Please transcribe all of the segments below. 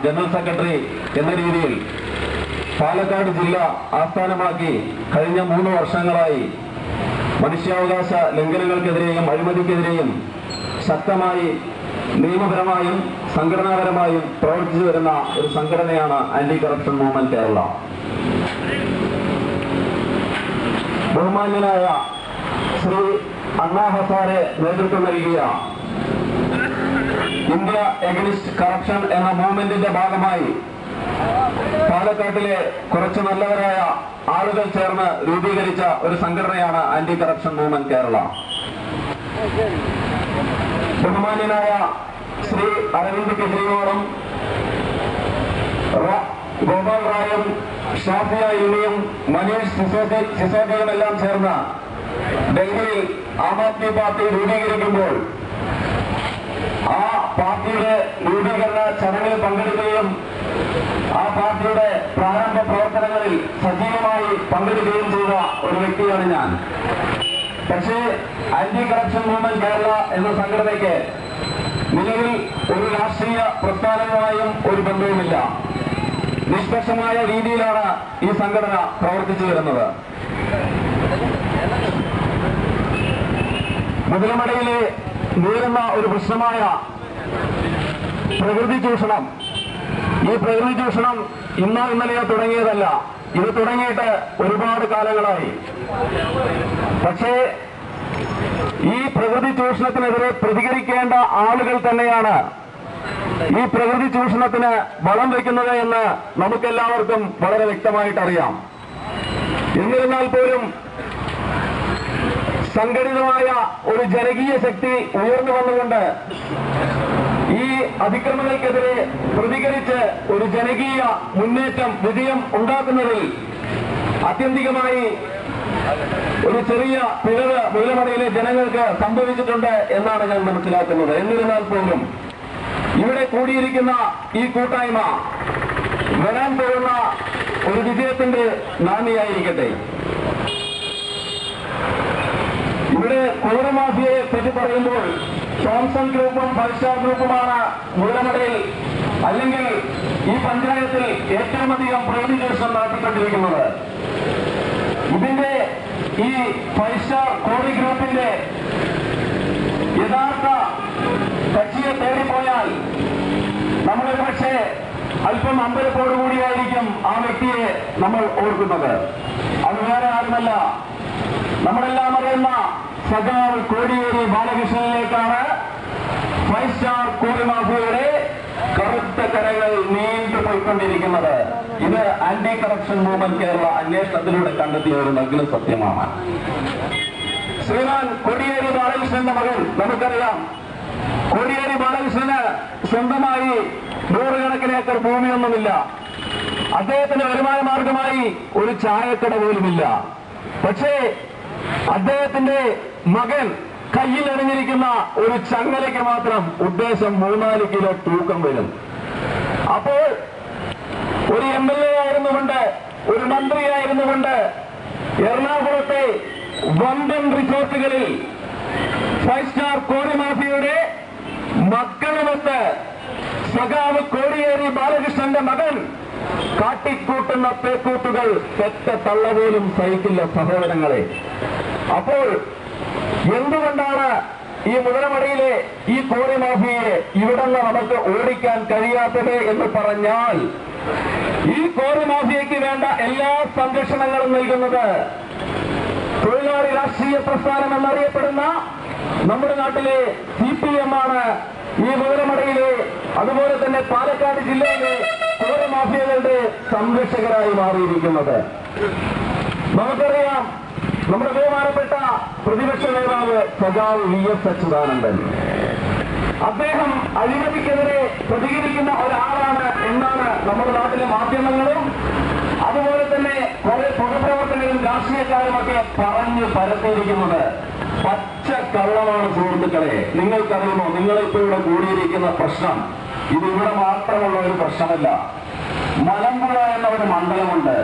General secretary എന്ന രീതിയിൽ പാലക്കാട് ജില്ല ആസ്ഥാനമാക്കി കഴിഞ്ഞ 3 വർഷങ്ങളായി മനുഷ്യാവകാശ ലംഘനങ്ങൾക്കെതിരെയും അഴിമതിക്കെതിരെയും ശക്തമായി നിയമപരമായും സംഘടനാപരമായും പ്രവർത്തിച്ചു വരുന്ന ഒരു സംഘടനയാണ് ആന്റി കറപ്ഷൻ മൂവ്മെന്റ് കേരള. ബഹുമാന്യനായ ശ്രീ അണ്ണാ ഹസാരെ നേതൃത്വം നൽകിയ ഇന്ത്യ എഗനിസ്റ്റ് കറപ്ഷൻ എന്ന മൂവ്മെന്റിന്റെ ഭാഗമായി പാലക്കാട്ടിലെ കുറച്ച് നല്ലവരായ ആളുകൾ ചേർന്ന് രൂപീകരിച്ച ഒരു സംഘടനയാണ് ആന്റി കറപ്ഷൻ മൂവ്മെന്റ് കേരള. ബഹുമാന്യനായ ശ്രീ അരവിന്ദ് കെജ്രിവാളും ഗോപാൽ റായും ഷാഫിയ യുണിയും മനീഷ് സിസോദിയും എല്ലാം ചേർന്ന് ഡൽഹിയിൽ ആം ആദ്മി പാർട്ടി രൂപീകരിക്കുമ്പോൾ ആ പാർട്ടിയുടെ രൂപീകരണ ചടങ്ങിൽ പങ്കെടുക്കുകയും ആ പാർട്ടിയുടെ പ്രാരംഭ പ്രവർത്തനങ്ങളിൽ സജീവമായി പങ്കെടുക്കുകയും ചെയ്ത ഒരു വ്യക്തിയാണ് ഞാൻ. പക്ഷേ ആന്റി കറപ്ഷൻ മൂവ്മെന്റ് കേരള എന്ന സംഘടനയ്ക്ക് നിലവിൽ ഒരു രാഷ്ട്രീയ പ്രസ്ഥാനവുമായും ഒരു ബന്ധവുമില്ല. നിഷ്പക്ഷമായ രീതിയിലാണ് ഈ സംഘടന പ്രവർത്തിച്ചു വരുന്നത്. മുതലമടയിലെ നേരിടുന്ന ഒരു പ്രശ്നമായ പ്രകൃതി ചൂഷണം, ഈ പ്രകൃതി ചൂഷണം ഇന്നോ ഇന്നലെയോ തുടങ്ങിയതല്ല. ഇത് തുടങ്ങിയിട്ട് ഒരുപാട് കാലങ്ങളായി. പക്ഷേ ഈ പ്രകൃതി ചൂഷണത്തിനെതിരെ പ്രതികരിക്കേണ്ട ആളുകൾ തന്നെയാണ് ഈ പ്രകൃതി ചൂഷണത്തിന് വളം വയ്ക്കുന്നത് എന്ന് നമുക്കെല്ലാവർക്കും വളരെ വ്യക്തമായിട്ട് അറിയാം. എന്നിരുന്നാൽ പോലും സംഘടിതമായ ഒരു ജനകീയ ശക്തി ഉയർന്നു വന്നുകൊണ്ട് ഈ അതിക്രമങ്ങൾക്കെതിരെ പ്രതികരിച്ച് ഒരു ജനകീയ മുന്നേറ്റം വിജയം ഉണ്ടാക്കുന്നതിൽ ആത്യന്തികമായി ഒരു ചെറിയ പിഴവ് മുതലമടയിലെ ജനങ്ങൾക്ക് സംഭവിച്ചിട്ടുണ്ട് എന്നാണ് ഞാൻ മനസ്സിലാക്കുന്നത്. എന്നിരുന്നാൽ പോലും ഇവിടെ കൂടിയിരിക്കുന്ന ഈ കൂട്ടായ്മ വരാൻ പോകുന്ന ഒരു വിജയത്തിന്റെ നാന്ദിയായിരിക്കട്ടെ. ഇവിടെ കോറി മാഫിയയെ പറ്റി പറയുമ്പോൾ തോംസൺ ഗ്രൂപ്പും 5 സ്റ്റാർ ഗ്രൂപ്പുമാണ് മുതലമടയിൽ അല്ലെങ്കിൽ ഈ പഞ്ചായത്തിൽ ഏറ്റവും അധികം പ്രകൃതി ചൂഷണം നടത്തിക്കൊണ്ടിരിക്കുന്നത്. ഇതിന്റെ ഈ 5 സ്റ്റാർ കോറി ഗ്രൂപ്പിന്റെ യഥാർത്ഥ കക്ഷിയെ തേടിപ്പോയാൽ നമ്മളൊരു പക്ഷേ അല്പം അമ്പലത്തോടുകൂടിയായിരിക്കും ആ വ്യക്തിയെ നമ്മൾ ഓർക്കുന്നത്. അത് വേറെ ആരുമല്ല, നമ്മളെല്ലാം അറിയുന്ന സഖാവ് കോടിയേരി ബാലകൃഷ്ണനിലേക്കാണ് 5 സ്റ്റാർ കോറി മാഫിയയുടെ കറുത്ത കരങ്ങൾ നീണ്ടുപോയിക്കൊണ്ടിരിക്കുന്നത്. ഇത് ആന്റി കറപ്ഷൻ മൂവ്മെന്റ് കേരള അന്വേഷണത്തിലൂടെ കണ്ടെത്തിയ ഒരു നഗ്ന സത്യമാണ്. ശ്രീമാൻ കോടിയേരി ബാലകൃഷ്ണന്റെ മകൻ നമുക്കറിയാം. കോടിയേരി ബാലകൃഷ്ണന് സ്വന്തമായി 100 കണക്കിന് ഏക്കർ ഭൂമിയൊന്നുമില്ല. അദ്ദേഹത്തിന് വരുമാന മാർഗമായി ഒരു ചായക്കട പോലുമില്ല. പക്ഷേ അദ്ദേഹത്തിന്റെ മകൻ കയ്യിൽ എറിഞ്ഞിരിക്കുന്ന ഒരു ചങ്ങലയ്ക്ക് മാത്രം ഉദ്ദേശം 3-4 കിലോ തൂക്കം വരും. അപ്പോൾ ഒരു MLA ആയിരുന്നുകൊണ്ട്, ഒരു മന്ത്രിയായിരുന്നുകൊണ്ട് എറണാകുളത്തെ വമ്പൻ റിസോർട്ടുകളിൽ 5 സ്റ്റാർ കോറി മാഫിയയുടെ മക്കളുമൊത്ത് സഖാവ് കോടിയേരി ബാലകൃഷ്ണന്റെ മകൻ കാട്ടിക്കൂട്ടുന്ന പേക്കൂട്ടുകൾ പെറ്റ തള്ള പോലും സഹിക്കില്ല സഹോദരങ്ങളെ. അപ്പോൾ എന്തുകൊണ്ടാണ് ഈ മുതലമടയിലെ ഈ കോറി മാഫിയയെ ഇവിടെ നിന്ന് നമുക്ക് ഓടിക്കാൻ കഴിയാത്തത് എന്ന് പറഞ്ഞാൽ, ഈ കോറി മാഫിയയ്ക്ക് വേണ്ട എല്ലാ സംരക്ഷണങ്ങളും നൽകുന്നത് തൊഴിലാളി രാഷ്ട്രീയ പ്രസ്ഥാനം എന്നറിയപ്പെടുന്ന നമ്മുടെ നാട്ടിലെ CPM ആണ്. ഈ മുതലമടയിലെ അതുപോലെ തന്നെ പാലക്കാട് ജില്ലയിലെ കോറി മാഫിയകളുടെ സംരക്ഷകരായി മാറിയിരിക്കുന്നത്. നമുക്കറിയാം, നമ്മുടെ ബഹുമാനപ്പെട്ട പ്രതിപക്ഷ നേതാവ് സഖാവ് VS അച്യുതാനന്ദൻ, അദ്ദേഹം അഴിമതിക്കെതിരെ പ്രതികരിക്കുന്ന ഒരാളാണ് എന്നാണ് നമ്മുടെ നാട്ടിലെ മാധ്യമങ്ങളും അതുപോലെ തന്നെ കുറെ പൊതുപ്രവർത്തകരും രാഷ്ട്രീയക്കാരുമൊക്കെ പറഞ്ഞു പരത്തിയിരിക്കുന്നത്. പച്ച കള്ളമാണ് സുഹൃത്തുക്കളെ. നിങ്ങൾക്കറിയുമോ, നിങ്ങളിപ്പോൾ ഇവിടെ കൂടിയിരിക്കുന്ന പ്രശ്നം ഇത് ഇവിടെ മാത്രമുള്ള ഒരു പ്രശ്നമല്ല. മലമ്പുഴ എന്ന ഒരു മണ്ഡലമുണ്ട്.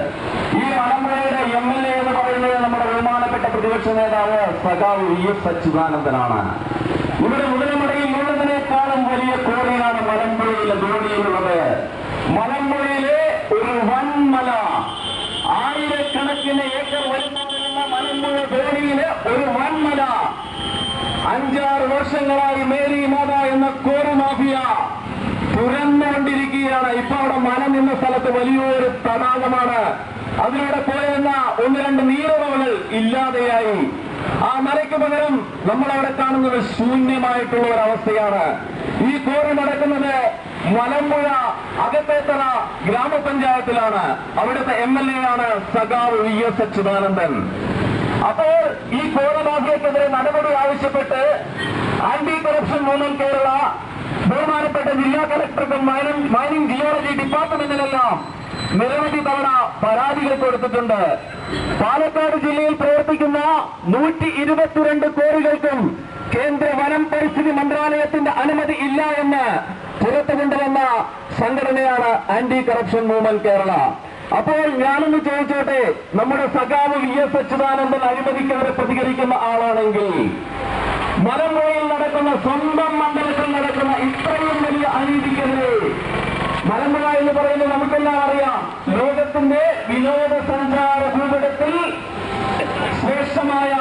ഈ മലമ്പുഴയുടെ MLA എന്ന് പറയുന്നത് നമ്മുടെ ബഹുമാനപ്പെട്ട പ്രതിപക്ഷ നേതാവ് സഖാവ് VS അച്യുതാനന്ദനാണ്. ഇവിടെ മുതലമടയിൽ ഉള്ളതിനേക്കാളും വലിയ കോറിയാണ് മലമ്പുഴയിലെ ധോണിയിലുള്ളത്. വൻമല, ആയിരക്കണക്കിന് ഏക്കർ വരുന്ന മലമ്പുഴ ധോണിയിലെ ഒരു വൻമല 5-6 വർഷങ്ങളായി മേരി മാത എന്ന കോറി മാഫിയ തുരന്നുകൊണ്ടിരിക്കുകയാണ്. ഇപ്പൊ അവിടെ മല നിന്ന സ്ഥലത്ത് വലിയൊരു തടാകമാണ്. അതിലൂടെ പോയെന്ന 1-2 നീരുറവുകൾ ഇല്ലാതെയായി. ആ മലയ്ക്ക് പകരം നമ്മളവിടെ കാണുന്നത് ശൂന്യമായിട്ടുള്ള ഒരവസ്ഥയാണ്. ഈ കോറി നടക്കുന്നത് മലമ്പുഴ അകത്തേത്തറ ഗ്രാമപഞ്ചായത്തിലാണ്. അവിടുത്തെ MLA ആണ് സഖാവ് VS അച്യുതാനന്ദൻ. അപ്പോൾ ഈ കോറി മാഫിയക്കെതിരെ നടപടി ആവശ്യപ്പെട്ട് ആന്റി കറപ്ഷൻ മൂവ്മെന്റ് കേരള ബഹുമാനപ്പെട്ട ജില്ലാ കളക്ടർക്കും മൈനിങ് ജിയോളജി ഡിപ്പാർട്ട്മെന്റിനെല്ലാം നിരവധി തവണ പരാതികൾ കൊടുത്തിട്ടുണ്ട്. പാലക്കാട് ജില്ലയിൽ പ്രവർത്തിക്കുന്ന 122 കോറികൾക്കും കേന്ദ്ര വനം പരിസ്ഥിതി മന്ത്രാലയത്തിന്റെ അനുമതി ഇല്ല എന്ന് പുറത്തുകൊണ്ടുവന്ന സംഘടനയാണ് ആന്റി കറപ്ഷൻ മൂവ്മെന്റ് കേരള. അപ്പോൾ ഞാനൊന്ന് ചോദിച്ചോട്ടെ, നമ്മുടെ സഖാവ് VS അച്യുതാനന്ദൻ അഴിമതിക്കെതിരെ പ്രതികരിക്കുന്ന ആളാണെങ്കിൽ മലമ്പുഴയിൽ നടക്കുന്ന, സ്വന്തം മണ്ഡലത്തിൽ നടക്കുന്ന ഇത്രയും വലിയ അനീതിക്കെതിരെ, മലമ്പുഴ എന്ന് പറയുന്നത് നമുക്കെല്ലാം അറിയാം, ലോകത്തിന്റെ വിനോദസഞ്ചാര ഭൂപടത്തിൽ ശ്രേഷ്ഠമായ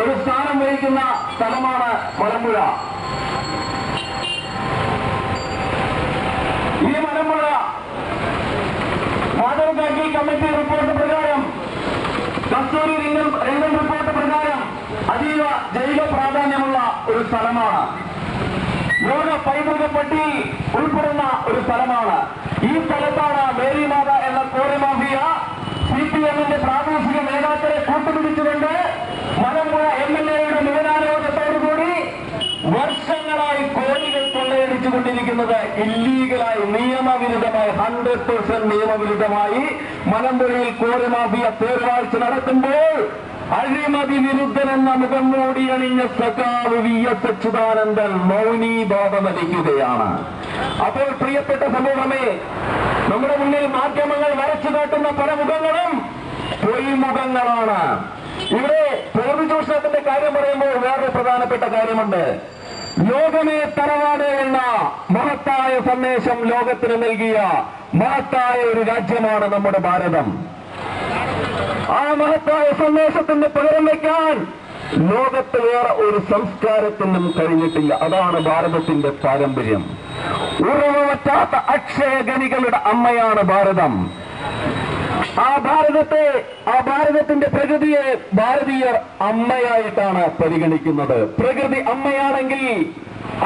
ഒരു സ്ഥാനം വഹിക്കുന്ന സ്ഥലമാണ് മലമ്പുഴ. ഈ മലമ്പുഴ മാധവ് ഗാഡ്ഗിൽ കമ്മിറ്റി റിപ്പോർട്ട് പ്രകാരം, കസ്തൂരി രംഗൻ റിപ്പോർട്ട് പ്രകാരം അതീവ ജൈവ പ്രാധാന്യമുള്ള ഒരു സ്ഥലമാണ്. ലോക പൈതൃക പട്ടികയിൽ ഉൾപ്പെടുന്ന ഒരു സ്ഥലമാണ്. ഈ സ്ഥലത്താണ് മേരി മാത എന്ന കോറി മാഫിയ CPMന്റെ പ്രാദേശിക നേതാക്കളെ കൂട്ടുപിടിച്ചുകൊണ്ട് മലമ്പുഴ MLAയുടെ നിവേദനാലോചനത്തോടുകൂടി വർഷങ്ങളായി കോടികൾ കൊള്ളയടിച്ചുകൊണ്ടിരിക്കുന്നത്. ഇല്ലീഗലായി, നിയമവിരുദ്ധമായി, 100% നിയമവിരുദ്ധമായി മലമ്പുഴയിൽ കോറി മാഫിയ തേർവാഴ്ച നടത്തുമ്പോൾ അഴിമതി വിരുദ്ധനെന്ന മുഖം മൂടി അണിഞ്ഞ സഖാവ് VS അച്യുതാനന്ദൻ മൗനീഭാവമടിക്കുകയാണ്. അപ്പോൾ പ്രിയപ്പെട്ട സമൂഹമേ, നമ്മുടെ മുന്നിൽ മാധ്യമങ്ങൾ വരച്ചു കാട്ടുന്ന പല മുഖങ്ങളും പൊയ്മുഖങ്ങളാണ്. ഇവിടെ പ്രകൃതി ചൂഷണത്തിന്റെ കാര്യം പറയുമ്പോൾ വേറെ പ്രധാനപ്പെട്ട കാര്യമുണ്ട്. ലോകമേ തറവാട് എന്ന മഹത്തായ സന്ദേശം ലോകത്തിന് നൽകിയ മഹത്തായ ഒരു രാജ്യമാണ് നമ്മുടെ ഭാരതം. ആ മഹത്തായ സന്ദേശത്തിന് പകരം വയ്ക്കാൻ ലോകത്ത് വേറെ ഒരു സംസ്കാരത്തിനും കഴിഞ്ഞിട്ടില്ല. അതാണ് ഭാരതത്തിന്റെ പാരമ്പര്യം. ഉറവറ്റാത്ത അക്ഷയഖനികളുടെ അമ്മയാണ് ഭാരതം. ആ ഭാരതത്തിന്റെ പ്രകൃതിയെ ഭാരതീയർ അമ്മയായിട്ടാണ് പരിഗണിക്കുന്നത്. പ്രകൃതി അമ്മയാണെങ്കിൽ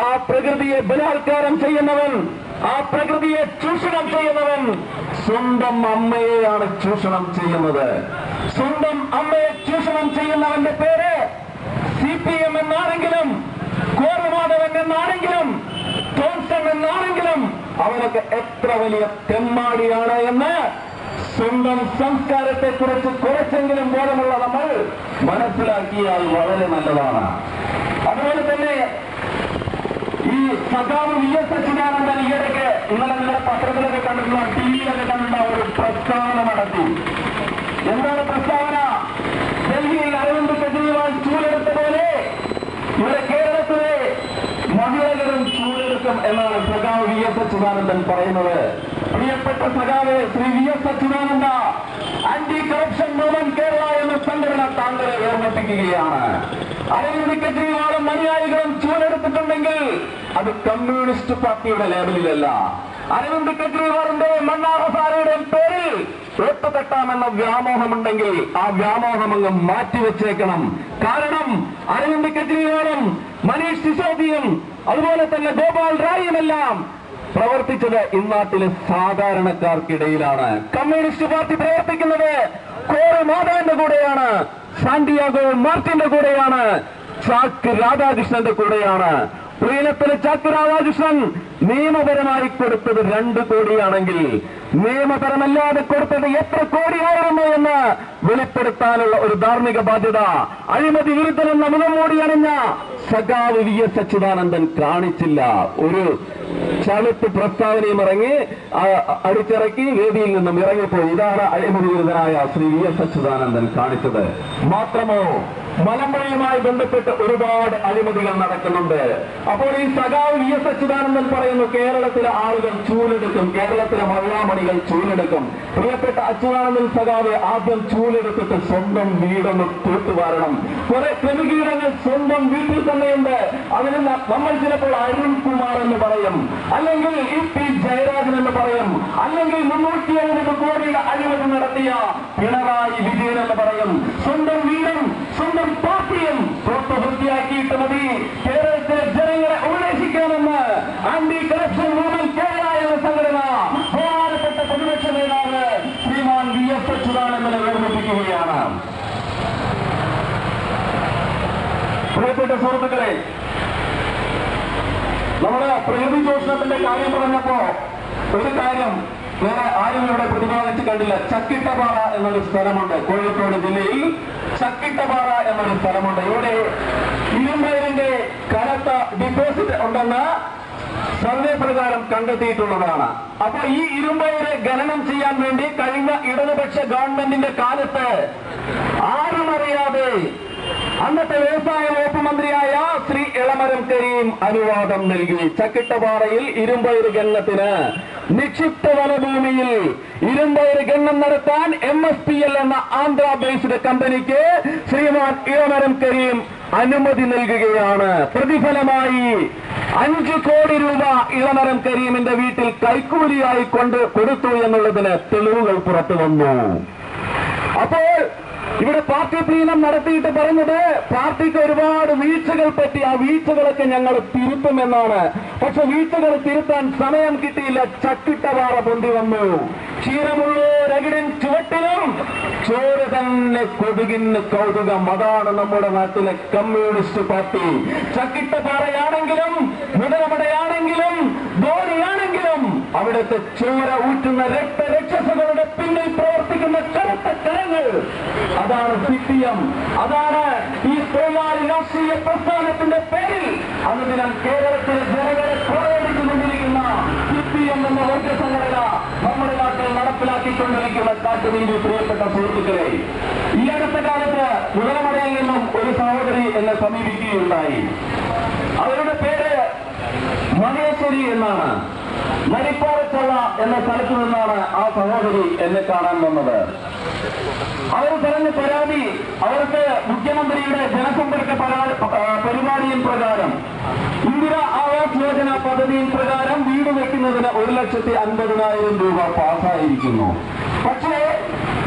ആ പ്രകൃതിയെ ബലാത്കാരം ചെയ്യുന്നവൻ, ആ പ്രകൃതിയെ ചൂഷണം ചെയ്യുന്നവൻ സ്വന്തം അമ്മയെയാണ് ചൂഷണം ചെയ്യുന്നത്. സ്വന്തം അമ്മയെ ചൂഷണം ചെയ്യുന്നവന്റെ പേര് CPM എന്നാണെങ്കിലും, കോറിമാധവൻ എന്നാണെങ്കിലും, തോംസൺ എന്നാണെങ്കിലും അവനൊക്കെ എത്ര വലിയ തെമ്മാടിയാണ് എന്ന് സ്വന്തം സംസ്കാരത്തെ കുറിച്ച് കുറച്ചെങ്കിലും ബോധമുള്ള നമ്മൾ മനസ്സിലാക്കിയാൽ വളരെ നല്ലതാണ്. അതുപോലെ തന്നെ ഈ സഖാവ് VS അച്യുതാനന്ദൻ ഈയിടയ്ക്ക് ഇന്നലെ നിങ്ങളുടെ പത്രത്തിലൊക്കെ കണ്ടിട്ടുള്ള, TV-യിലൊക്കെ കണ്ടിട്ടുള്ള ഒരു പ്രസ്താവന നടത്തി. എന്താണ് പ്രസ്താവന? ഡൽഹിയിൽ അരവിന്ദ് കെജ്രിവാൾ ചൂടെടുത്ത പോലെ ഇവിടെ കേരളത്തിലെ മഹിളകളും ചൂടെടുക്കും എന്നാണ് സഖാവ് VS അച്യുതാനന്ദൻ പറയുന്നത്. പ്രിയപ്പെട്ട സഖാവ് Shri VS Achuthananda, anti corruption movement Kerala എന്ന സംഘടന താങ്കളെ ഓർമ്മിപ്പിക്കുകയാണ്. അരവിന്ദ് കെജ്രിവാളും അനുയായികളും ചൂടെടുത്തിട്ടുണ്ടെങ്കിൽ അത് കമ്മ്യൂണിസ്റ്റ് പാർട്ടിയുടെ ലേബലിലല്ല. അരവിന്ദ് കെജ്രിവാളിന്റെ മണ്ണാഹസാരയുടെയും പേരിൽ വോട്ട് തട്ടാമെന്ന വ്യാമോഹമുണ്ടെങ്കിൽ ആ വ്യാമോഹം അങ്ങ് മാറ്റിവെച്ചേക്കണം. കാരണം അരവിന്ദ് കെജ്രിവാളും മനീഷ് സിസോദിയും അതുപോലെ തന്നെ ഗോപാൽ റായിയുമെല്ലാം പ്രവർത്തിച്ചത് ഇന്നാട്ടിലെ സാധാരണക്കാർക്കിടയിലാണ്. കമ്മ്യൂണിസ്റ്റ് പാർട്ടി പ്രവർത്തിക്കുന്നത് കോറി മാധവന്റെ കൂടെയാണ്, സാന്റിയാഗോ മാർട്ടിന്റെ കൂടെയാണ്, ചാക്ക് രാധാകൃഷ്ണന്റെ കൂടെയാണ്. പ്രീണത്തിലെ ചാക്ക് രാധാകൃഷ്ണൻ നിയമപരമായി കൊടുത്തത് 2 കോടിയാണെങ്കിൽ നിയമപരമല്ലാതെ കൊടുത്തത് എത്ര കോടിയായിരുന്നു എന്ന് വെളിപ്പെടുത്താനുള്ള ഒരു ധാർമ്മിക ബാധ്യത അഴിമതി വിരുദ്ധനെന്ന മുഖം മൂടി അണിഞ്ഞ സഖാവ് VS അച്യുതാനന്ദൻ കാണിച്ചില്ല. ഒരു ചളുത്ത് പ്രസ്താവനയും അടിച്ചിറക്കി വേദിയിൽ നിന്നും ഇറങ്ങിപ്പോയി. ഇതാണ് അഴിമതി വിരുദ്ധനായ ശ്രീ VS അച്യുതാനന്ദൻ കാണിച്ചത്. മാത്രമോ മലമ്പുഴയുമായി ബന്ധപ്പെട്ട് ഒരുപാട് അഴിമതികൾ നടക്കുന്നുണ്ട്. അപ്പോൾ ഈ സഖാവ് വി എസ് അച്യുതാനന്ദൻ പറയുന്നു, കേരളത്തിലെ ആളുകൾ ചൂലെടുക്കും, കേരളത്തിലെ മഹിളാമണികൾ ചൂലെടുക്കും. പ്രിയപ്പെട്ട അച്യുതാനന്ദൻ സഖാവ് ആദ്യം ചൂലെടുത്തിട്ട് സ്വന്തം വീടൊന്ന് തൂത്തുവാരണം. കുറെ ക്രിമികീടങ്ങൾ സ്വന്തം വീട്ടിൽ തന്നെയുണ്ട്. അതിന് നമ്മൾ ചിലപ്പോൾ അരുൺകുമാർ എന്ന് പറയും, അല്ലെങ്കിൽ ഇ.പി. ജയരാജൻ എന്ന് പറയും, അല്ലെങ്കിൽ 350 കോടിയുടെ അഴിമതി നടത്തിയ പിണറായി വിജയൻ എന്ന് പറയും. സ്വന്തം വീടും സ്വന്തം പാർട്ടിയും പുറത്ത് വൃത്തിയാക്കിയിട്ട് മതി കേരളത്തിലെ ജനങ്ങളെ ഉപദേശിക്കാമെന്ന് ആന്റി കറപ്ഷൻ വുമൻ കേരള എന്ന സംഘടന ബഹുമാനപ്പെട്ട പ്രതിപക്ഷ നേതാവ് ശ്രീമാൻ വി എസ് അച്യുതാനന്ദനെ ഓർമ്മിപ്പിക്കുകയാണ്. പ്രിയപ്പെട്ട സുഹൃത്തുക്കളെ, നമ്മുടെ പ്രകൃതി ചൂഷണത്തിന്റെ കാര്യം പറഞ്ഞപ്പോ ഒരു കാര്യം വേറെ ആരും ഇവിടെ പ്രതിപാദിച്ച് കണ്ടില്ല. ചക്കിട്ടപാറ എന്നൊരു സ്ഥലമുണ്ട് കോഴിക്കോട് ജില്ലയിൽ. ചക്കിട്ടപാറ എന്നൊരു സ്ഥലമുണ്ട്. ഇവിടെ ഇരുമ്പയിരിന്റെ കനത്ത ഡിപ്പോസിറ്റ് ഉണ്ടെന്ന് സർവേ പ്രകാരം കണ്ടെത്തിയിട്ടുള്ളതാണ്. അപ്പൊ ഈ ഇരുമ്പയിരെ ഖനനം ചെയ്യാൻ വേണ്ടി കഴിഞ്ഞ ഇടതുപക്ഷ ഗവൺമെന്റിന്റെ കാലത്ത് ആരും അറിയാതെ അന്നത്തെ വ്യവസായ വകുപ്പ് മന്ത്രിയായ ശ്രീ എളമരം കരീം അനുവാദം നൽകി. ചക്കിട്ടപാറയിൽ ഇരുമ്പയിര് ഖനനത്തിന് നിക്ഷിപ്ത വനഭൂമിയിൽ ഇരുമ്പയിര് ഖനനം നടത്താൻ MSPL എന്ന ആന്ധ്ര ബേസ്ഡ് കമ്പനിക്ക് ശ്രീമാൻ എളമരം കരീം അനുമതി നൽകുകയാണ്. പ്രതിഫലമായി 5 കോടി രൂപ ഇളമരം കരീമിന്റെ വീട്ടിൽ കൈക്കൂലിയായി കൊടുത്തു എന്നുള്ളതിന് തെളിവുകൾ പുറത്തു വന്നു. അപ്പോൾ ഇവിടെ പാർട്ടി പ്രീണം നടത്തിയിട്ട് പറഞ്ഞത് പാർട്ടിക്ക് ഒരുപാട് വീഴ്ചകൾ പറ്റി, ആ വീഴ്ചകളൊക്കെ ഞങ്ങൾ തിരുത്തുമെന്നാണ്. പക്ഷെ വീഴ്ചകൾ തിരുത്താൻ സമയം കിട്ടിയില്ല. ചക്കിട്ടപാറ പൊന്തി വന്നു. ക്ഷീരമുള്ളോരകിടിൻ ചുവട്ടിലും ചോര തന്നെ കൊതുകിന് കൗതുകം. അതാണ് നമ്മുടെ നാട്ടിലെ കമ്മ്യൂണിസ്റ്റ് പാർട്ടി. ചക്കിട്ടപാറയാണെങ്കിലും മുതലമടയാണെങ്കിലും ധോണിയാണെങ്കിലും അവിടുത്തെ ചോര ഊറ്റുന്ന രക്തരക്ഷസുകളുടെ പിന്നിൽ പ്രവർത്തിക്കുന്ന കറുത്ത കരങ്ങൾ, അതാണ് CPM. അതാണ് ഈ തൊഴിലാളി രാഷ്ട്രീയ പ്രസ്ഥാനത്തിന്റെ പേരിൽ അനുദിനം കേരളത്തിലെ ജനങ്ങളെ പ്രവേശിച്ചുകൊണ്ടിരിക്കുന്ന CPM എന്ന വർഗ സംഘടന നമ്മുടെ നാട്ടിൽ നടപ്പിലാക്കിക്കൊണ്ടിരിക്കുന്ന കാട്ടുനീതി. പ്രിയപ്പെട്ട സുഹൃത്തുക്കളെ, ഈ അടുത്ത കാലത്ത് മുതലമടയിൽ നിന്നും ഒരു സഹോദരി എന്നെ സമീപിക്കുകയുണ്ടായി. അവരുടെ പേര് മഹേശ്വരി എന്നാണ്. മരിപ്പാറച്ചള്ള എന്ന സ്ഥലത്തു നിന്നാണ് ആ സഹോദരി എന്നെ കാണാൻ വന്നത്. അവർ പറഞ്ഞ പരാതി, അവർക്ക് മുഖ്യമന്ത്രിയുടെ ജനസമ്പർക്ക പരിപാടിയിൽ പ്രകാരം ഇന്ദിര ആവാസ് യോജന പദ്ധതിയിൽ പ്രകാരം വീട് വെക്കുന്നതിന് 1,50,000 രൂപ പാസ്സായിരിക്കുന്നു. പക്ഷേ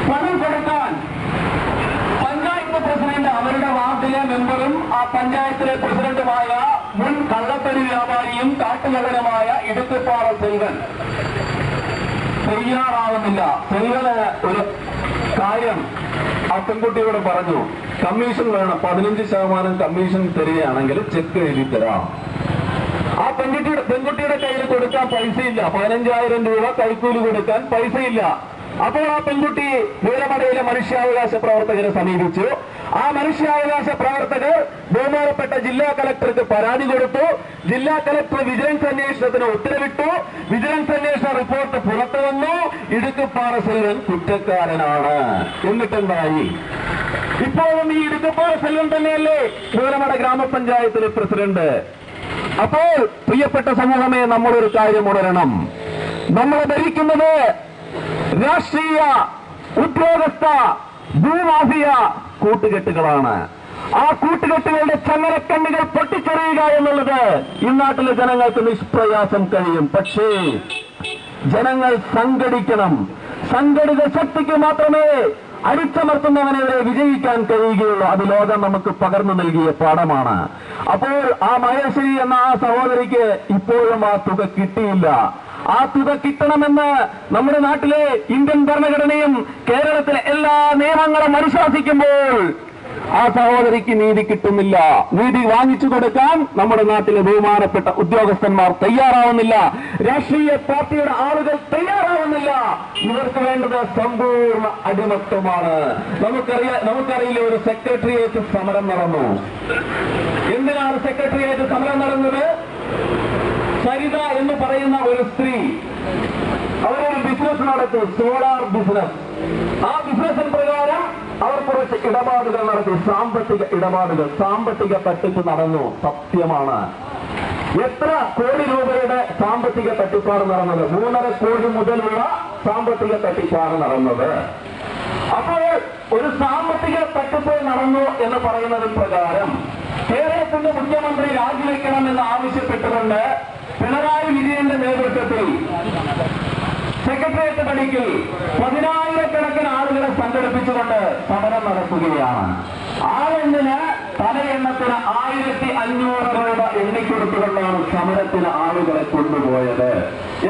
പണം കൊടുക്കാൻ പഞ്ചായത്ത് പ്രസിഡന്റ്, അവരുടെ വാർഡിലെ മെമ്പറും ആ പഞ്ചായത്തിലെ പ്രസിഡന്റുമായ മുൻ കള്ളപ്പരി വ്യാപാരിയും കാട്ടുമകനുമായ ഇടുക്കിപ്പാറ സെൽവൻ തയ്യാറാവുന്നില്ല. സെൽവന് ഒരു കാര്യം ആ പെൺകുട്ടിയോട് പറഞ്ഞു, കമ്മീഷൻ വേണം, 15% കമ്മീഷൻ തരികയാണെങ്കിൽ ചെക്ക് എഴുതി തരാം. ആ പെൺകുട്ടിയുടെ കയ്യിൽ കൊടുക്കാൻ പൈസയില്ല. 15,000 രൂപ കൈക്കൂലി കൊടുക്കാൻ പൈസയില്ല. അപ്പോൾ ആ പെൺകുട്ടി വീരമടയിലെ മനുഷ്യാവകാശ പ്രവർത്തകരെ സമീപിച്ചു. ആ മനുഷ്യാവകാശ പ്രവർത്തകർ ബഹുമാനപ്പെട്ട ജില്ലാ കലക്ടർക്ക് പരാതി കൊടുത്തു. ജില്ലാ കലക്ടർ വിജിലൻസ് അന്വേഷണത്തിന് ഉത്തരവിട്ടു. വിജിലൻസ് അന്വേഷണ റിപ്പോർട്ട് പുറത്തു വന്നു. ഇടുക്കിപ്പാറ സെൽവൻ കുറ്റക്കാരനാണ്. എന്നിട്ടുണ്ടായി, ഇപ്പോഴും ഈ ഇടുക്കിപ്പാറ സെൽവൻ തന്നെയല്ലേ വീരമട ഗ്രാമപഞ്ചായത്തിലെ പ്രസിഡന്റ്. അപ്പോൾ പ്രിയപ്പെട്ട സമൂഹമേ, നമ്മളൊരു കാര്യം ഉണരണം. നമ്മളെ ഭരിക്കുന്നത് രാഷ്ട്രീയ ഉദ്യോഗസ്ഥ ഭൂമാഫിയ കൂട്ടുകെട്ടുകളാണ്. ആ കൂട്ടുകെട്ടുകളുടെ ചങ്ങലക്കണ്ണികൾ പൊട്ടിച്ചെറിയുക എന്നുള്ളത് ഈ നാട്ടിലെ ജനങ്ങൾക്ക് നിഷ്പ്രയാസം കഴിയും. പക്ഷേ ജനങ്ങൾ സംഘടിക്കണം. സംഘടിത ശക്തിക്ക് മാത്രമേ അടിച്ചമർത്തുന്നവനെതിരെ വിജയിക്കാൻ കഴിയുകയുള്ളൂ. അത് ലോകം നമുക്ക് പകർന്നു നൽകിയ പാഠമാണ്. അപ്പോൾ ആ മഹേശ്വരി എന്ന ആ സഹോദരിക്ക് ഇപ്പോഴും ആ തുക കിട്ടിയില്ല. ആ തുക കിട്ടണമെന്ന് നമ്മുടെ നാട്ടിലെ ഇന്ത്യൻ ഭരണഘടനയും കേരളത്തിലെ എല്ലാ നിയമങ്ങളും അനുശാസിക്കുമ്പോൾ ആ സഹോദരിക്ക് നീതി കിട്ടുന്നില്ല. നീതി വാങ്ങിച്ചു കൊടുക്കാൻ നമ്മുടെ നാട്ടിലെ ബഹുമാനപ്പെട്ട ഉദ്യോഗസ്ഥന്മാർ തയ്യാറാവുന്നില്ല. രാഷ്ട്രീയ പാർട്ടിയുടെ ആളുകൾ തയ്യാറാവുന്നില്ല. ഇവർക്ക് വേണ്ടത് സമ്പൂർണ്ണ അടിമത്തമാണ്. നമുക്കറിയില്ല, ഒരു സെക്രട്ടേറിയറ്റ് സമരം നടന്നു. എന്തിനാണ് സെക്രട്ടേറിയറ്റ് സമരം നടന്നത്? സരിത എന്ന് പറയുന്ന ഒരു സ്ത്രീ അവരൊരു ബിസിനസ് നടത്തി, സോളാർ ബിസിനസ്. ആ ബിസിനസിന് പ്രകാരം അവർ കുറച്ച് ഇടപാടുകൾ നടത്തി, സാമ്പത്തിക ഇടപാടുകൾ, സാമ്പത്തിക തട്ടിപ്പ് നടന്നു, സത്യമാണ്. എത്ര കോടി രൂപയുടെ സാമ്പത്തിക തട്ടിപ്പാണ് നടന്നത്? 3.5 കോടി മുതലുള്ള സാമ്പത്തിക തട്ടിപ്പാണ് നടന്നത്. അപ്പോൾ ഒരു സാമ്പത്തിക തട്ടിപ്പ് നടന്നു എന്ന് പറയുന്നത് പ്രകാരം കേരളത്തിന്റെ മുഖ്യമന്ത്രി രാജിവെക്കണമെന്ന് ആവശ്യപ്പെട്ടുകൊണ്ട് പിണറായി വിജയന്റെ നേതൃത്വത്തിൽ സെക്രട്ടേറിയറ്റ് പടിക്കൽ 10,000-കണക്കിന് ആളുകളെ സംഘടിപ്പിച്ചുകൊണ്ട് സമരം നടത്തുകയാണ്. ആളെണ്ണിന് തലയെണ്ണത്തിന് 1,500 രൂപ എണ്ണിക്കൊടുത്തുകൊണ്ടാണ് സമരത്തിന് ആളുകളെ കൊണ്ടുപോയത്.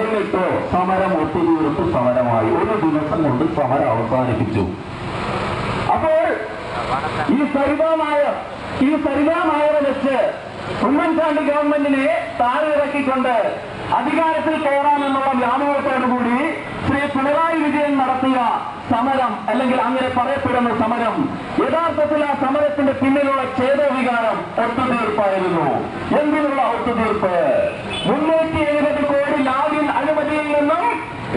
എന്നിട്ടോ സമരം ഒത്തുതീർത്ത് സമരമായി. ഒരു ദിവസം കൊണ്ട് സമരം അവസാനിപ്പിച്ചു. അപ്പോൾ ഈ സരിതാ നായരെ വെച്ച് ഉമ്മൻചാണ്ടി ഗവൺമെന്റിനെ താഴെ ഇറക്കിക്കൊണ്ട് അധികാരത്തിൽ കയറാമെന്നുള്ള വ്യാമോഹത്തോടുകൂടി ശ്രീ പിണറായി വിജയൻ നടത്തിയ സമരം, അല്ലെങ്കിൽ അങ്ങനെ പറയപ്പെടുന്ന സമരം, യഥാർത്ഥത്തിൽ ആ സമരത്തിന്റെ പിന്നിലുള്ള ഛേദവികാരം ഒത്തുതീർപ്പായിരുന്നു. എന്തിനുള്ള ഒത്തുതീർപ്പ്? 370 കോടി ലാഗിൻ അഴിമതിയിൽ നിന്നും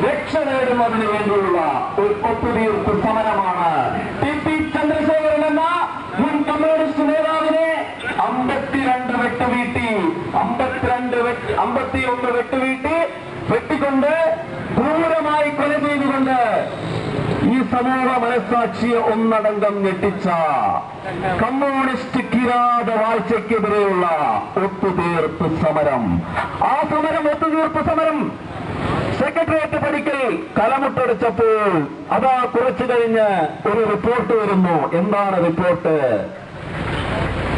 രക്ഷ നേടുന്നതിന് വേണ്ടിയുള്ള ഒരു ഒത്തുതീർപ്പ് സമരമാണ്. ടി ചന്ദ്രശേഖരൻ എന്ന മുൻ കമ്മ്യൂണിസ്റ്റ് നേതാവിനെ 52 വെട്ടുവീട്ടി, 51 വെട്ടുവീട്ടി വെട്ടിക്കൊണ്ട് ക്രൂരമായി കൊല ചെയ്തുകൊണ്ട് ഈ സമൂഹ മനസ്സാക്ഷിയെ ഒന്നടങ്കം ഞെട്ടിച്ച കമ്മ്യൂണിസ്റ്റ് കിരാത വാഴ്ചയ്ക്കെതിരെയുള്ള ഒത്തുതീർപ്പ് സമരം. ആ സമരം, ഒത്തുതീർപ്പ് സമരം സെക്രട്ടേറിയറ്റ് പടിക്കൽ കലമുട്ടടിച്ചപ്പോൾ അതാ കുറച്ചു കഴിഞ്ഞ് ഒരു റിപ്പോർട്ട് വരുന്നു. എന്താണ് റിപ്പോർട്ട്?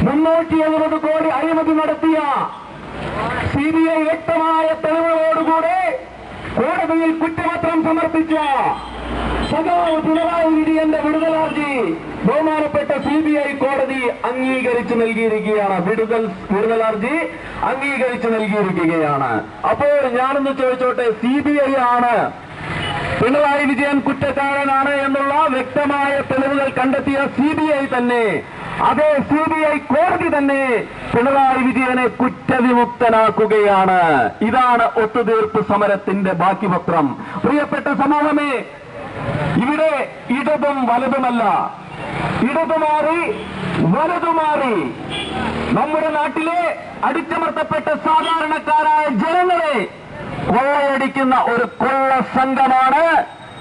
370 കോടി അഴിമതി നടത്തിയ CBI വ്യക്തമായ തെളിവുകളോടുകൂടെ കോടതിയിൽ കുറ്റപത്രം സമർപ്പിച്ച സഖാവ് പിണറായി വിജയന്റെ വിടുതലാർജി ബഹുമാനപ്പെട്ട CBI കോടതി അംഗീകരിച്ചു നൽകിയിരിക്കുകയാണ്. വിടുതലാർജി അംഗീകരിച്ചു നൽകിയിരിക്കുകയാണ്. അപ്പോൾ ഞാനൊന്ന് ചോദിച്ചോട്ടെ, CBI ആണ് പിണറായി വിജയൻ കുറ്റക്കാരനാണ് എന്നുള്ള വ്യക്തമായ തെളിവുകൾ കണ്ടെത്തിയ CBI തന്നെ, അതേ CBI കോടതി തന്നെ പിണറായി വിജയനെ കുറ്റവിമുക്തനാക്കുകയാണ്. ഇതാണ് ഒത്തുതീർപ്പ് സമരത്തിന്റെ ബാക്കി പത്രം. പ്രിയപ്പെട്ട സമൂഹമേ, ഇവിടെ ഇടതും വലതുമല്ല, ഇടതുമാറി വലതുമാറി നമ്മുടെ നാട്ടിലെ അടിച്ചമർത്തപ്പെട്ട സാധാരണക്കാരായ ജനങ്ങളെ കൊള്ളയടിക്കുന്ന ഒരു കൊള്ള സംഘമാണ്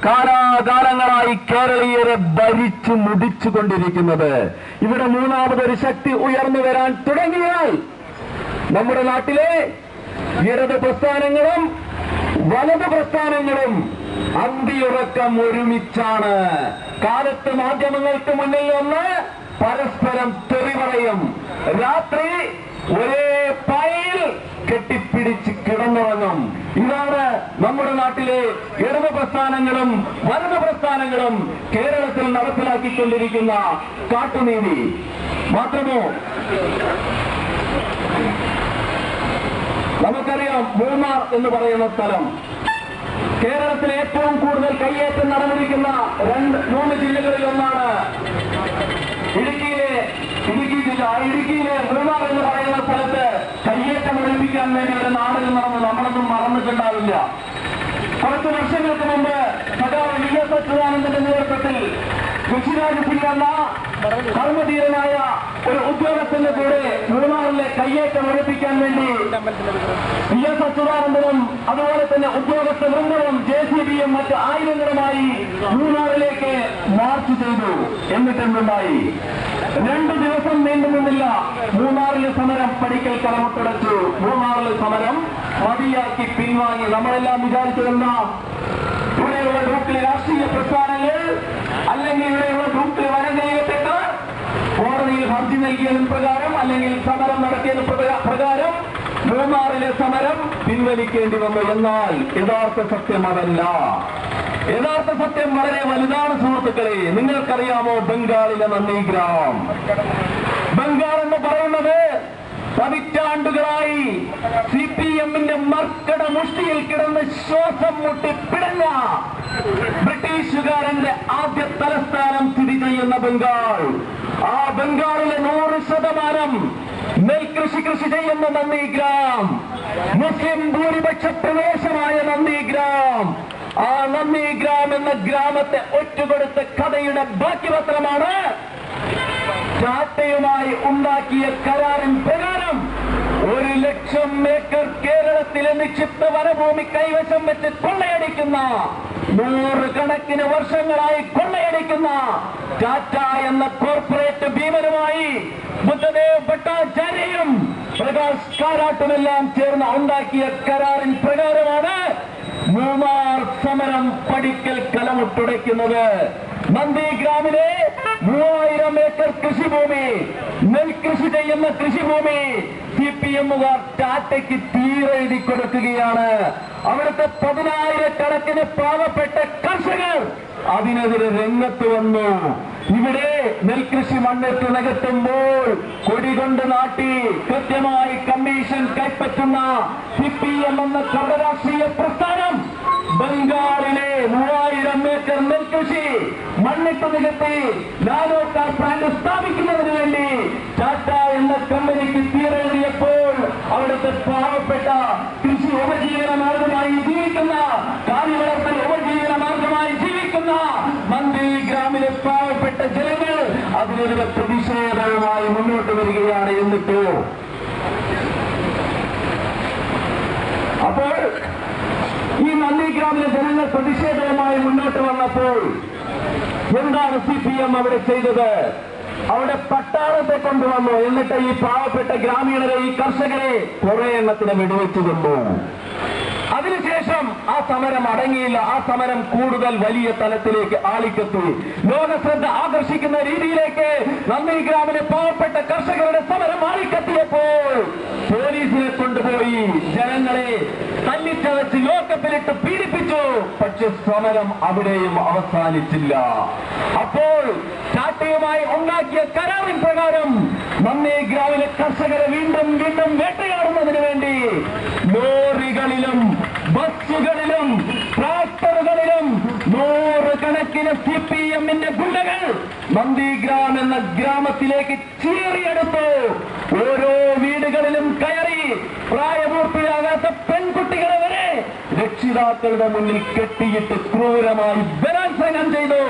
കാലാകാലങ്ങളായി കേരളീയരെ ഭരിച്ചു മുടിച്ചുകൊണ്ടിരിക്കുന്നത്. ഇവിടെ മൂന്നാമതൊരു ശക്തി ഉയർന്നു വരാൻ തുടങ്ങിയാൽ നമ്മുടെ നാട്ടിലെ ഇടത് പ്രസ്ഥാനങ്ങളും വലത് പ്രസ്ഥാനങ്ങളും അന്തിയുറക്കം ഒരുമിച്ചാണ്. കാലത്ത് മാധ്യമങ്ങൾക്ക് മുന്നിൽ നിന്ന് പരസ്പരം തെറി പറയും, രാത്രി ഒരേ പായയിൽ കെട്ടിപ്പിടിച്ച് കിടന്നുറങ്ങും. ഇതാണ് നമ്മുടെ നാട്ടിലെ ഇടത് പ്രസ്ഥാനങ്ങളും വലത് പ്രസ്ഥാനങ്ങളും കേരളത്തിൽ നടപ്പിലാക്കിക്കൊണ്ടിരിക്കുന്ന കാട്ടുനീതി. മാത്രമോ, നമുക്കറിയാം മൂന്നാർ എന്ന് പറയുന്ന സ്ഥലം കേരളത്തിലെ ഏറ്റവും കൂടുതൽ കയ്യേറ്റം നടന്നിരിക്കുന്ന 3 ജില്ലകളിൽ ഒന്നാണ്. ഇടുക്കി ജില്ല. ഇടുക്കിയിലെ മൂന്നാർ എന്ന് പറയുന്ന സ്ഥലത്ത് കയ്യേറ്റം ഒഴിപ്പിക്കാൻ വേണ്ടി ഒരു നാടകം നടന്ന് നമ്മളൊന്നും മറന്നിട്ടുണ്ടാവില്ല. കുറച്ച് വർഷങ്ങൾക്ക് മുമ്പ് സഖാവ് VS അച്യുതാനന്ദന്റെ നേതൃത്വത്തിൽ ഋഷിരാജ് സിംഗ് എന്ന കർമ്മധീരനായ ഒരു ഉദ്യോഗസ്ഥന്റെ കൂടെ മൂന്നാറിലെ കയ്യേറ്റം ഒഴിപ്പിക്കാൻ വേണ്ടി VS അച്യുതാനന്ദനും അതുപോലെ തന്നെ ഉദ്യോഗസ്ഥ വൃന്ദവും JCB-യും മറ്റ് ആയുധങ്ങളുമായി മൂന്നാറിലേക്ക് മാർച്ച് ചെയ്തു. എന്നിട്ടെന്തുണ്ടായി? 2 ദിവസം നീണ്ടു നിന്നില്ല. മൂന്നാറിലെ സമരം പടിക്കൽ കലമുട്ടടച്ചു. മൂന്നാറിലെ സമരം മതിയാക്കി പിൻവാങ്ങി. നമ്മളെല്ലാം വിചാരിച്ചിരുന്ന ഇവിടെയുള്ള ഗ്രൂപ്പിലെ രാഷ്ട്രീയ പ്രസ്ഥാനങ്ങൾ അല്ലെങ്കിൽ ഇവിടെയുള്ള ഗ്രൂപ്പിൽ വനം ചെയ്യപ്പെട്ട് കോടതിയിൽ ഹർജി നൽകിയതിന് പ്രകാരം അല്ലെങ്കിൽ സമരം നടത്തിയതിന് പ്രകാരം മൂന്നാറിലെ സമരം പിൻവലിക്കേണ്ടി വന്നു. എന്നാൽ യഥാർത്ഥ സത്യം അതല്ല. യഥാർത്ഥ സത്യം വളരെ വലുതാണ് സുഹൃത്തുക്കളെ. നിങ്ങൾക്കറിയാമോ ബംഗാളിലെ നന്ദിഗ്രാം? ബംഗാൾ എന്ന് പറയുന്നത് പതിറ്റാണ്ടുകളായി CPM-ന്റെ മർക്കട മുഷ്ടിയിൽ കിടന്ന് ശ്വാസം മുട്ടി പിടഞ്ഞ ബ്രിട്ടീഷുകാരന്റെ ആദ്യ തലസ്ഥാനം സ്ഥിതി ചെയ്യുന്ന ബംഗാൾ. ആ ബംഗാളിലെ 100% നെൽകൃഷി ചെയ്യുന്ന നന്ദിഗ്രാം, മുസ്ലിം ഭൂരിപക്ഷ പ്രദേശമായ നന്ദിഗ്രാം ആ നന്ദിഗ്രാം എന്ന ഗ്രാമത്തെ ഒറ്റുകൊടുത്ത കഥയുടെ ബാക്കി പത്രമാണ് ടാറ്റയുമായി ഉണ്ടാക്കിയ കരാറിൻ പ്രകാരം 1,00,000 ഏക്കർ കേരളത്തിലെ നിക്ഷിപ്ത വനഭൂമി കൈവശം വെച്ച് കൊള്ളയടിക്കുന്ന, 100 കണക്കിന് വർഷങ്ങളായി കൊള്ളയടിക്കുന്ന ടാറ്റ എന്ന കോർപ്പറേറ്റ് ഭീമനുമായി ബുദ്ധദേവ് ഭട്ടാചാര്യയും പ്രകാശ് കാരാട്ടുമെല്ലാം ചേർന്ന് ഉണ്ടാക്കിയ കരാറിൻ പ്രകാരമാണ് മൂന്നാർ സമരം പടിക്കൽ കലമുട്ടുടയ്ക്കുന്നത്. നന്ദിഗ്രാമിലെ 3000 ഏക്കർ കൃഷിഭൂമി, നെൽകൃഷി ചെയ്യുന്ന കൃഷിഭൂമി CPM-കാർ ടാറ്റയ്ക്ക് തീരെഴുതി കൊടുക്കുകയാണ്. അവിടുത്തെ 10,000 കണക്കിന് പാവപ്പെട്ട കർഷകർ അതിനെതിരെ രംഗത്ത് വന്നു. ഇവിടെ നെൽകൃഷി മണ്ണിട്ട് നികത്തുമ്പോൾ കൊടികൊണ്ട് നാട്ടി കൃത്യമായി കമ്മീഷൻ കൈപ്പറ്റുന്ന CPM എന്ന കടരാഷ്ട്രീയ പ്രസ്ഥാനം ബംഗാളിലെ 3000 ഏക്കർ നെൽകൃഷി മണ്ണിട്ട് നികത്തി നാനോ കാർ പ്ലാന്റ് സ്ഥാപിക്കുന്നതിന് വേണ്ടി ടാറ്റ എന്ന കമ്പനിക്ക് തീരെഴുതിയപ്പോൾ അവിടുത്തെ പാവപ്പെട്ട കൃഷി ഉപജീവന മാർഗമായി ജീവിക്കുന്ന, കാലി വളർത്തൽ ഉപജീവന മാർഗമായി ജീവിക്കുന്ന നന്ദിഗ്രാമിലെ പാവപ്പെട്ട ജനങ്ങൾ അതിനെതിരെ പ്രതിഷേധവുമായി മുന്നോട്ട് വരികയാണ്. എന്നിട്ടോ അപ്പോൾ ഈ നന്ദിഗ്രാമിലെ ജനങ്ങൾ പ്രതിഷേധവുമായി മുന്നോട്ട് വന്നപ്പോൾ എന്താണ് CPM അവിടെ ചെയ്തത്? അവിടെ പട്ടാളത്തെ കൊണ്ടുവന്നു. എന്നിട്ട് ഈ പാവപ്പെട്ട ഗ്രാമീണരെ, ഈ കർഷകരെ കുറെ എണ്ണത്തിന് വെടിവെച്ചു കൊണ്ടു. അതിനുശേഷം ആ സമരം അടങ്ങിയില്ല. ആ സമരം കൂടുതൽ വലിയ തലത്തിലേക്ക് ആളിക്കെത്തി. ലോകശ്രദ്ധ ആകർഷിക്കുന്ന രീതിയിലേക്ക് നന്ദിഗ്രാമിലെ പാവപ്പെട്ട കർഷകരുടെ സമരം ആളിക്കെത്തിയപ്പോൾ പോലീസിനെ കൊണ്ടുപോയി ജനങ്ങളെ തല്ലിച്ചതച്ച് ലോക്കപ്പിലിട്ട് പീഡിപ്പിച്ചു. പക്ഷെ സമരം അവിടെയും അവസാനിച്ചില്ല. അപ്പോൾ ടാറ്റയുമായി ഉണ്ടാക്കിയ കരാറിൻ പ്രകാരം നന്ദിഗ്രാമിലെ കർഷകരെ വീണ്ടും വീണ്ടും വേട്ടയാടുന്നതിന് വേണ്ടി ലോറികളിലും ബസ്സുകളിലും ട്രാക്ടറുകളിലും 100 കണക്കിന് CPM-ന്റെ ഗുണ്ടകൾ നന്ദിഗ്രാം എന്ന ഗ്രാമത്തിലേക്ക് ചീറിയെടുത്തു. ഓരോ വീടുകളിലും കയറി പ്രായപൂർത്തിയാകാത്ത പെൺകുട്ടികളെ വരെ രക്ഷിതാക്കളുടെ മുന്നിൽ കെട്ടിയിട്ട് ക്രൂരമായി ബലാത്സംഗം ചെയ്തു.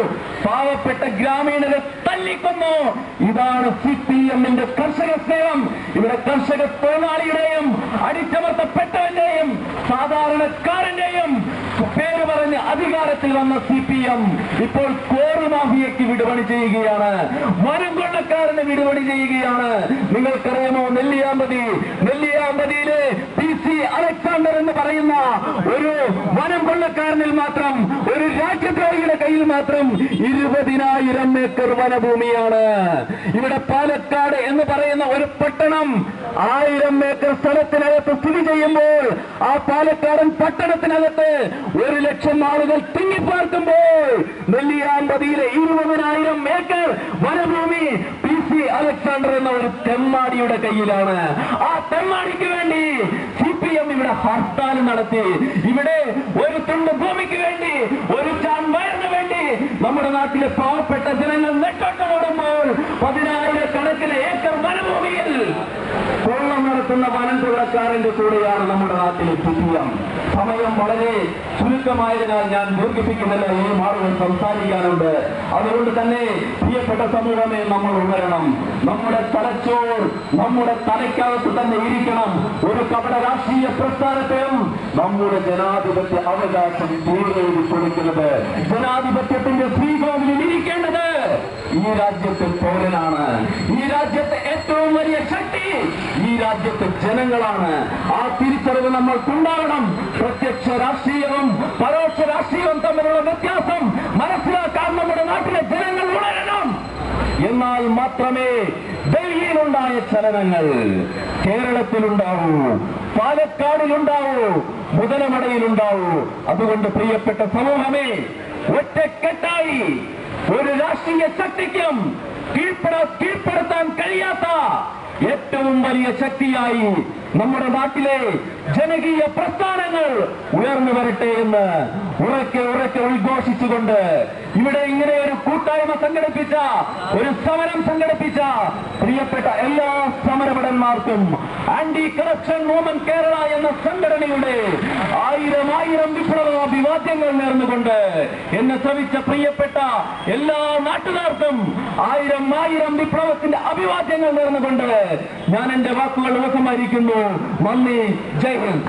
പാവപ്പെട്ട ഗ്രാമീണരെ തല്ലിക്കൊന്നു. ഇതാണ് CPM-ന്റെ കർഷക സ്നേഹം. ഇവിടെ കർഷക തൊഴിലാളിയുടെയും അടിച്ചമർത്തപ്പെട്ടവന്റെയും സാധാരണക്കാരന്റെയും പേര് പറഞ്ഞ് അധികാരത്തിൽ വന്ന CPM ഇപ്പോൾ കോറി മാഫിയയ്ക്ക് വിടുപണി ചെയ്യുകയാണ്. വനം കൊള്ളക്കാരന് വിടുപണി ചെയ്യുകയാണ്. നിങ്ങൾക്കറിയാമോ, നെല്ലിയാമ്പതിയിലെ PC അലക്സാണ്ടർ എന്ന് പറയുന്ന ഒരു വനം കൊള്ളക്കാരനിൽ മാത്രം, ഒരു രാജ്യദ്രോഹിയുടെ കയ്യിൽ മാത്രം 20,000 ഏക്കർ വനഭൂമിയാണ്. ഇവിടെ പാലക്കാട് എന്ന് പറയുന്ന ഒരു പട്ടണം 1000 ഏക്കർ സ്ഥലത്തിനകത്ത് സ്ഥിതി ചെയ്യുമ്പോൾ ആ പാലക്കാടൻ പട്ടണത്തിനകത്ത് 1,00,000 ആളുകൾ തിങ്ങിപ്പാർക്കുമ്പോൾ നെല്ലിയാമ്പതിയിലെ 20,000 ഏക്കർ വനഭൂമി PC അലക്സാണ്ടർ എന്ന ഒരു തെമ്മാടിയുടെ കയ്യിലാണ്. ആ തെമ്മാടിക്ക് വേണ്ടി CPM ഇവിടെ ഹർത്താൽ നടത്തി. ഇവിടെ ഒരു തുണ്ട് ഭൂമിക്ക് വേണ്ടി, ഒരു ചാൺ വയറിന് വേണ്ടി നമ്മുടെ നാട്ടിലെ പാവപ്പെട്ട ജനങ്ങൾ നെട്ടോട്ടമോടുമ്പോൾ 10,000 കണക്കിന് ഏക്കർ വനഭൂമിയിൽ കൊള്ളം നടത്തുന്ന വനം കൊള്ളക്കാരന്റെ കൂടെയാണ് നമ്മുടെ നാട്ടിലെ CPM. സമയം വളരെ ചുരുക്കമായതിനാൽ ഞാൻ ദീർഘിപ്പിക്കുന്നില്ല. ഈ ആളുകൾ സംസാരിക്കാനുണ്ട്. അതുകൊണ്ട് തന്നെ പ്രിയപ്പെട്ട സമൂഹമേ, നമ്മൾ ഉണരണം. നമ്മുടെ തലച്ചോർ നമ്മുടെ തലയ്ക്കകത്ത് തന്നെ ഇരിക്കണം. ഒരു കപട രാഷ്ട്രീയ പ്രസ്ഥാനത്തെയും നമ്മുടെ ജനാധിപത്യ അവകാശം തീരെഴുതി കൊടുക്കുന്നത്, ജനാധിപത്യത്തിന്റെ ശ്രീകോവിലിൽ ഇരിക്കേണ്ടത് ഈ രാജ്യത്തെ പൗരനാണ്. ഈ രാജ്യത്തെ ഏറ്റവും വലിയ ശക്തി ഈ രാജ്യത്തെ ജനങ്ങളാണ്. ആ തിരിച്ചറിവ് നമ്മൾക്കുണ്ടാകണം. പ്രത്യക്ഷ രാഷ്ട്രീയവും പരോക്ഷ രാഷ്ട്രീയവും തമ്മിലുള്ള വ്യത്യാസം മനസ്സിലാക്കാൻ നമ്മുടെ നാട്ടിലെ ജനങ്ങൾ ഉണരണം. എന്നാൽ മാത്രമേ ഡൽഹിയിലുണ്ടായ ചലനങ്ങൾ കേരളത്തിലുണ്ടാവൂ, പാലക്കാടിലുണ്ടാവൂ, മുതലമടയിലുണ്ടാവൂ. അതുകൊണ്ട് പ്രിയപ്പെട്ട സമൂഹമേ, ഒറ്റക്കെട്ടായി ഒരു രാഷ്ട്രീയ ശക്തിക്കും കീഴ്പ്പെടുത്താൻ കഴിയാത്ത ഏറ്റവും വലിയ ശക്തിയായി നമ്മുടെ നാട്ടിലെ ജനകീയ പ്രസ്ഥാനങ്ങൾ ഉയർന്നു വരട്ടെ എന്ന് ഉറക്കെ ഉറക്കെ ഉദ്ഘോഷിച്ചുകൊണ്ട് ഇവിടെ ഇങ്ങനെ ഒരു കൂട്ടായ്മ സംഘടിപ്പിച്ച, ഒരു സമരം സംഘടിപ്പിച്ച പ്രിയപ്പെട്ട എല്ലാ സമരഭടന്മാർക്കും ആന്റി കറപ്ഷൻ മൂവ്മെന്റ് കേരള എന്ന സംഘടനയുടെ ആയിരം വിപ്ലവാഭിവാദ്യങ്ങൾ നേർന്നുകൊണ്ട് എന്നെ ശ്രമിച്ച പ്രിയപ്പെട്ട എല്ലാ നാട്ടുകാർക്കും ആയിരം വിപ്ലവത്തിന്റെ അഭിവാദ്യങ്ങൾ നേർന്നുകൊണ്ട് ഞാൻ എന്റെ വാക്കുകൾ ഉപസംഹരിക്കുന്നു. നന്ദി. ജയ് ഹിന്ദ്.